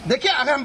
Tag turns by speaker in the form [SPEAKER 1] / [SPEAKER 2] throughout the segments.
[SPEAKER 1] देखिए, अगर हम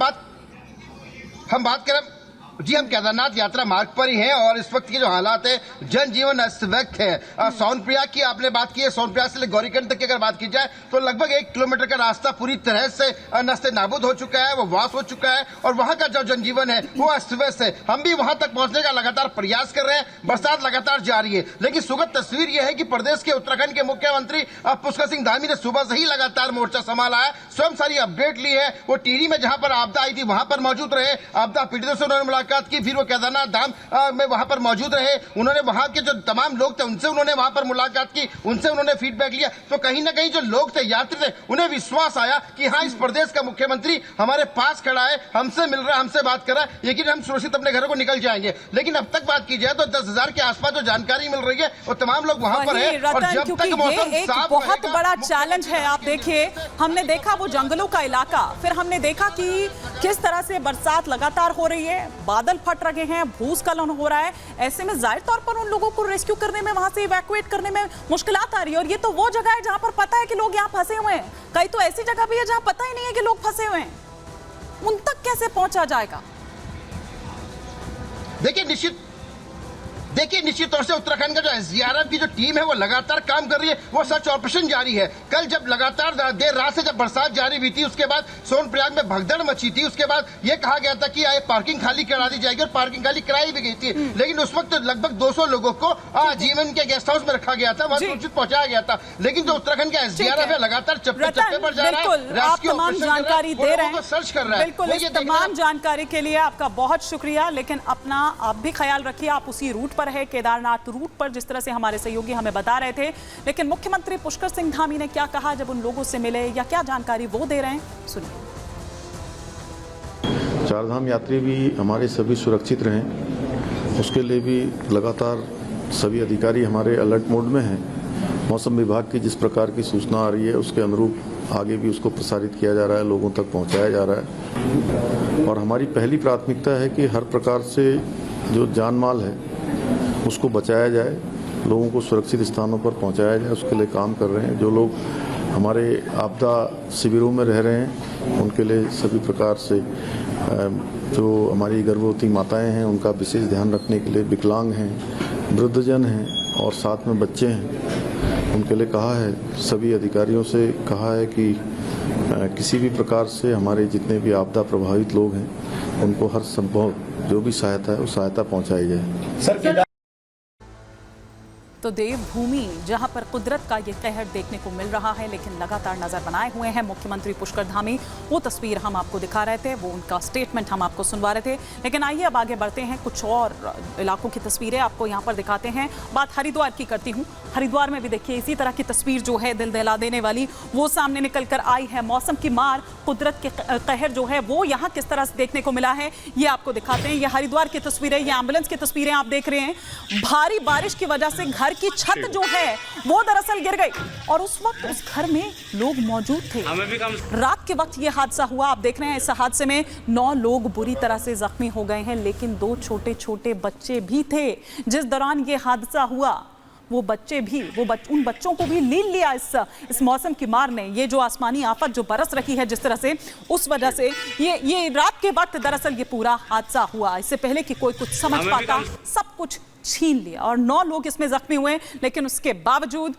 [SPEAKER 1] बात करें जी, हम केदारनाथ यात्रा मार्ग पर ही हैं और इस वक्त के जो हालात है, जनजीवन अस्त व्यस्त है। सोनप्रयाग की आपने बात की है, सोनप्रयाग से गौरीकुंड तक की अगर बात की जाए तो लगभग 1 किलोमीटर का रास्ता पूरी तरह से नस्ते नाबूद हो चुका है, वो वास हो चुका है और वहां का जो जनजीवन है वो अस्त व्यस्त है। हम भी वहां तक पहुंचने का लगातार प्रयास कर रहे हैं, बरसात लगातार जारी है, लेकिन सुखद तस्वीर यह है कि प्रदेश के उत्तराखंड के मुख्यमंत्री पुष्कर सिंह धामी ने सुबह से ही लगातार मोर्चा संभाला है, स्वयं सारी अपडेट ली है। वो टिहरी में जहां पर आपदा आई थी वहां पर मौजूद रहे, आपदा पीड़ितों से उन्होंने मुलाकात की, फिर वो केदारनाथ धाम में वहां पर मौजूद रहे, उन्होंने वहां के जो तमाम लोग थे उनसे उन्होंने वहां पर मुलाकात की, उनसे उन्होंने फीडबैक लिया। तो कहीं ना कहीं जो लोग थे, यात्री थे, उन्हें विश्वास आया कि हाँ, इस प्रदेश का मुख्यमंत्री हमारे पास खड़ा है, हमसे मिल रहा है, हमसे बात कर रहा है, लेकिन हम सुरक्षित अपने घरों को निकल जाएंगे। लेकिन अब तक बात की जाए तो 10,000 के आसपास जो जानकारी मिल रही है वो तमाम लोग वहां पर है और जब तक मौसम
[SPEAKER 2] एक
[SPEAKER 1] साफ
[SPEAKER 2] बहुत बड़ा चैलेंज है। आप देखिए, हमने देखा वो जंगलों का इलाका, फिर हमने देखा कि किस तरह से बरसात लगातार हो रही है, बादल फट रहे हैं, भूस्खलन हो रहा है। ऐसे में जाहिर तौर पर उन लोगों को रेस्क्यू करने में, वहां से इवैक्यूएट करने में मुश्किलात आ रही है। और ये तो वो जगह है जहां पर पता है कि लोग यहाँ फंसे हुए हैं, कई तो ऐसी जगह भी है जहां पता ही नहीं है कि लोग फंसे हुए हैं। उन तक कैसे पहुंचा जाएगा?
[SPEAKER 1] देखिए निश्चित तौर से उत्तराखंड का जो एसडीआरएफ की जो टीम है वो लगातार काम कर रही है, वो सर्च ऑपरेशन जारी है। कल जब लगातार देर रात से जब बरसात जारी हुई थी, उसके बाद सोनप्रयाग में भगदड़ मची थी, उसके बाद ये कहा गया था कि पार्किंग खाली करा दी जाएगी और पार्किंग खाली कराई भी गई थी, लेकिन उस वक्त लगभग 200 लोगों को जीवन के गेस्ट हाउस में रखा गया था, वहां सुरक्षित पहुंचाया गया था। लेकिन जो उत्तराखंड का एसडीआरएफ है लगातार चप्पे पर जा रहा है,
[SPEAKER 2] आप तमाम जानकारी दे रहे हैं,
[SPEAKER 1] सर्च कर रहा है।
[SPEAKER 2] बिल्कुल, इस तमाम जानकारी के लिए आपका बहुत शुक्रिया। लेकिन अपना आप भी ख्याल रखिए, आप उसी रूट पर है, केदारनाथ रूट पर, जिस तरह से हमारे सहयोगी हमें बता रहे थे। लेकिन मुख्यमंत्री पुष्कर सिंह धामी ने क्या कहा जब उन लोगों से मिले, या क्या जानकारी वो दे रहे हैं, सुनिए।
[SPEAKER 3] चारधाम यात्री भी हमारे सभी सुरक्षित रहें, उसके लिए भी लगातार सभी अधिकारी हमारे अलर्ट मोड में हैं। मौसम विभाग की जिस प्रकार की सूचना आ रही है उसके अनुरूप आगे भी उसको प्रसारित किया जा रहा है, लोगों तक पहुंचाया जा रहा है। और हमारी पहली प्राथमिकता है कि हर प्रकार से जो जान माल है उसको बचाया जाए, लोगों को सुरक्षित स्थानों पर पहुंचाया जाए, उसके लिए काम कर रहे हैं। जो लोग हमारे आपदा शिविरों में रह रहे हैं उनके लिए सभी प्रकार से, जो हमारी गर्भवती माताएं हैं उनका विशेष ध्यान रखने के लिए, विकलांग हैं, वृद्धजन हैं और साथ में बच्चे हैं, उनके लिए कहा है, सभी अधिकारियों से कहा है कि किसी भी प्रकार से हमारे जितने भी आपदा प्रभावित लोग हैं उनको हर संभव जो भी सहायता है वो सहायता पहुंचाई जाए।
[SPEAKER 2] तो देवभूमि जहां पर कुदरत का ये कहर देखने को मिल रहा है, लेकिन लगातार नजर बनाए हुए हैं मुख्यमंत्री पुष्कर धामी। वो तस्वीर हम आपको दिखा रहे थे, वो उनका स्टेटमेंट हम आपको सुनवा रहे थे। लेकिन आइए अब आगे बढ़ते हैं, कुछ और इलाकों की तस्वीरें आपको यहाँ पर दिखाते हैं। बात हरिद्वार की करती हूँ। हरिद्वार में भी देखिए इसी तरह की तस्वीर जो है दिल दहला देने वाली, वो सामने निकल कर आई है। मौसम की मार, कुदरत के कहर जो है वो यहाँ किस तरह से देखने को मिला है, ये आपको दिखाते हैं। ये हरिद्वार की तस्वीरें, ये एम्बुलेंस की तस्वीरें आप देख रहे हैं। भारी बारिश की वजह से घर की छत जो है वो दरअसल गिर गई और उस वक्त उस घर में लोग मौजूद थे। रात के वक्त ये हादसा हुआ। आप देख रहे हैं इस हादसे में 9 लोग बुरी तरह से जख्मी हो गए हैं, लेकिन 2 छोटे छोटे बच्चे भी थे। जिस दौरान ये हादसा हुआ वो बच्चे भी, उन बच्चों को भी लील लिया इस मौसम की मार ने। ये जो आसमानी आफत जो बरस रही है जिस तरह से, उस वजह से ये रात के वक्त दरअसल ये पूरा हादसा हुआ। इससे पहले कि कोई कुछ समझ पाता, सब कुछ छीन लिया और 9 लोग इसमें जख्मी हुए। लेकिन उसके बावजूद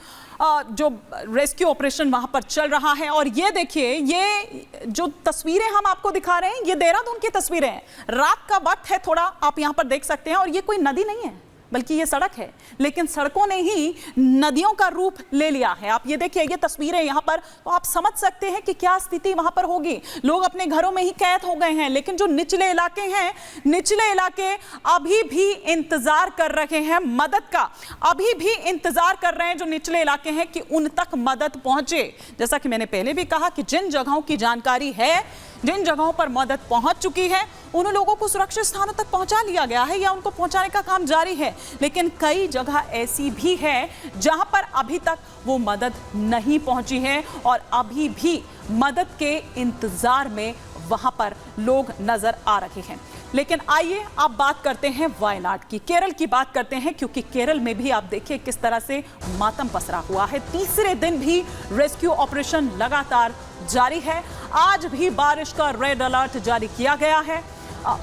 [SPEAKER 2] जो रेस्क्यू ऑपरेशन वहां पर चल रहा है। और ये देखिए, ये जो तस्वीरें हम आपको दिखा रहे हैं ये देहरादून की तस्वीरें हैं। रात का वक्त है, थोड़ा आप यहां पर देख सकते हैं। और ये कोई नदी नहीं है बल्कि ये सड़क है, लेकिन सड़कों ने ही नदियों का रूप ले लिया है। आप ये देखिए, ये तस्वीरें यहाँ पर, तो आप समझ सकते हैं कि क्या स्थिति वहां पर होगी। लोग अपने घरों में ही कैद हो गए हैं, लेकिन जो निचले इलाके हैं, निचले इलाके अभी भी इंतजार कर रहे हैं मदद का, अभी भी इंतजार कर रहे हैं जो निचले इलाके हैं कि उन तक मदद पहुंचे। जैसा कि मैंने पहले भी कहा कि जिन जगहों की जानकारी है, जिन जगहों पर मदद पहुंच चुकी है, उन लोगों को सुरक्षित स्थानों तक पहुंचा लिया गया है या उनको पहुंचाने का काम जारी है। लेकिन कई जगह ऐसी भी है जहां पर अभी तक वो मदद नहीं पहुंची है और अभी भी मदद के इंतजार में वहां पर लोग नजर आ रहे हैं। लेकिन आइए आप बात करते हैं वायनाड की, केरल की बात करते हैं, क्योंकि केरल में भी आप देखिए किस तरह से मातम पसरा हुआ है। तीसरे दिन भी रेस्क्यू ऑपरेशन लगातार जारी है। आज भी बारिश का रेड अलर्ट जारी किया गया है।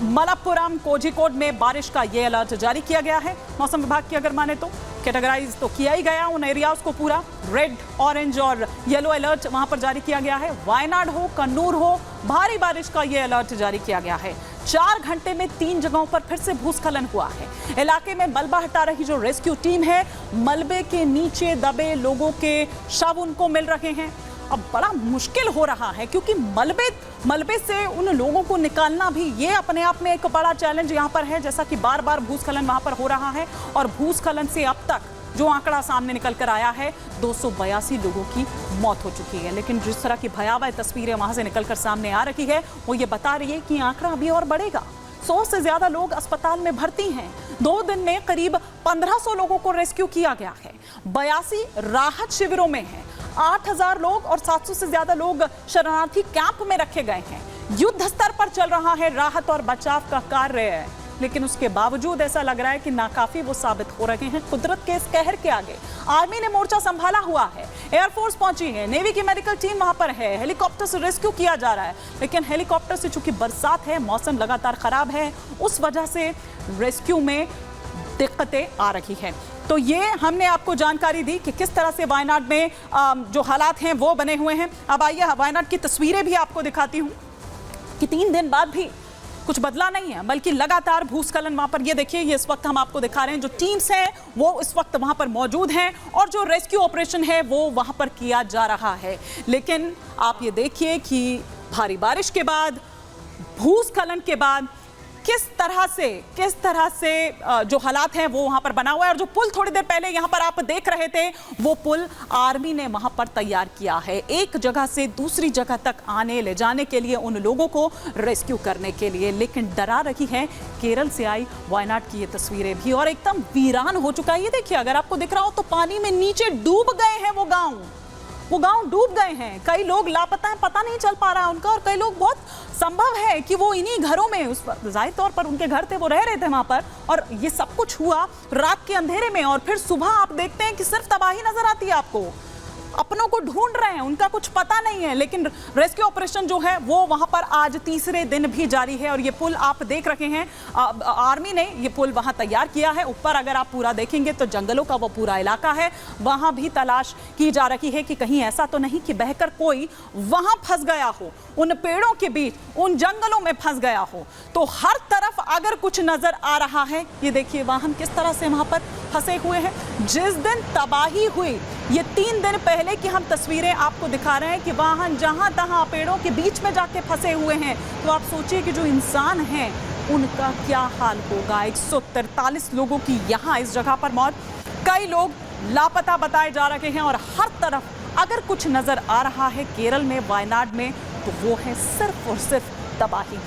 [SPEAKER 2] मलप्पुरम, कोझिकोड में बारिश का ये अलर्ट जारी किया गया है। मौसम विभाग की अगर माने तो कैटेगराइज तो किया ही गया उन एरियाज को, पूरा रेड, ऑरेंज और येलो अलर्ट वहां पर जारी किया गया है। वायनाड हो, कन्नूर हो, भारी बारिश का ये अलर्ट जारी किया गया है। 4 घंटे में 3 जगहों पर फिर से भूस्खलन हुआ है। इलाके में मलबा हटा रही जो रेस्क्यू टीम है, मलबे के नीचे दबे लोगों के शव उनको मिल रहे हैं। अब बड़ा मुश्किल हो रहा है क्योंकि मलबे से उन लोगों को निकालना भी ये अपने आप में एक बड़ा चैलेंज यहाँ पर है, जैसा कि बार बार भूस्खलन वहां पर हो रहा है। और भूस्खलन से अब तक जो आंकड़ा सामने निकल कर आया है, 282 लोगों की मौत हो चुकी है। लेकिन जिस तरह की भयावह तस्वीरें वहां से निकलकर सामने आ रही है, वो ये बता रही है कि आंकड़ा अभी और बढ़ेगा। 100 से ज्यादा लोग अस्पताल में भर्ती हैं। 2 दिन में करीब 1500 लोगों को रेस्क्यू किया गया है। 82 राहत शिविरों में हैं। 8000 लोग और 700 से ज्यादा लोग शरणार्थी कैंप में रखे गए हैं। युद्ध स्तर पर चल रहा है राहत और बचाव का कार्य, लेकिन उसके बावजूद ऐसा लग रहा है कि नाकाफी वो साबित हो रहे हैं कुदरत के इस कहर के आगे। आर्मी ने मोर्चा संभाला हुआ है, एयरफोर्स पहुंची है, नेवी की मेडिकल टीम वहां पर है, हेलीकॉप्टर से रेस्क्यू किया जा रहा है। लेकिन हेलीकॉप्टर से चूंकि बरसात है, मौसम लगातार खराब है, उस वजह से रेस्क्यू में दिक्कतें आ रही हैं। तो ये हमने आपको जानकारी दी कि किस तरह से वायनाड में जो हालात हैं वो बने हुए हैं। अब आइए वायनाड की तस्वीरें भी आपको दिखाती हूँ कि 3 दिन बाद भी कुछ बदला नहीं है, बल्कि लगातार भूस्खलन वहां पर, ये देखिए, ये इस वक्त हम आपको दिखा रहे हैं, जो टीम्स हैं वो इस वक्त वहां पर मौजूद हैं और जो रेस्क्यू ऑपरेशन है वो वहां पर किया जा रहा है। लेकिन आप ये देखिए कि भारी बारिश के बाद, भूस्खलन के बाद किस तरह से जो हालात हैं वो वहां पर बना हुआ है। और जो पुल थोड़ी देर पहले यहां पर आप देख रहे थे, वो पुल आर्मी ने वहां पर तैयार किया है, एक जगह से दूसरी जगह तक आने ले जाने के लिए, उन लोगों को रेस्क्यू करने के लिए। लेकिन डरा रही है केरल से आई वायनाड की ये तस्वीरें भी, और एकदम वीरान हो चुका है। ये देखिए, अगर आपको दिख रहा हो तो पानी में नीचे डूब गए हैं वो गांव डूब गए हैं। कई लोग लापता हैं, पता नहीं चल पा रहा है उनका, और कई लोग, बहुत संभव है कि वो इन्हीं घरों में, उस जाहिर तौर पर उनके घर थे, वो रह रहे थे वहां पर, और ये सब कुछ हुआ रात के अंधेरे में। और फिर सुबह आप देखते हैं कि सिर्फ तबाही नजर आती है आपको। अपनों को ढूंढ रहे हैं, उनका कुछ पता नहीं है। लेकिन रेस्क्यू ऑपरेशन जो है वो वहां पर आज तीसरे दिन भी जारी है। और ये पुल आप देख रहे हैं, आर्मी ने ये पुल वहां तैयार किया है। ऊपर अगर आप पूरा देखेंगे तो जंगलों का वो पूरा इलाका है, वहां भी तलाश की जा रही है कि कहीं ऐसा तो नहीं कि बहकर कोई वहां फंस गया हो, उन पेड़ों के बीच, उन जंगलों में फंस गया हो। तो हर तरफ अगर कुछ नजर आ रहा है, ये देखिए वाहन किस तरह से वहां पर फंसे हुए हैं। जिस दिन तबाही हुई, ये 3 दिन पहले की हम तस्वीरें आपको दिखा रहे हैं कि वाहन जहां तहां पेड़ों के बीच में जाके फंसे हुए हैं। तो आप सोचिए कि जो इंसान हैं उनका क्या हाल होगा। 143 लोगों की यहाँ इस जगह पर मौत, कई लोग लापता बताए जा रहे हैं। और हर तरफ अगर कुछ नजर आ रहा है केरल में, वायनाड में, तो वो है सिर्फ और सिर्फ तबाही।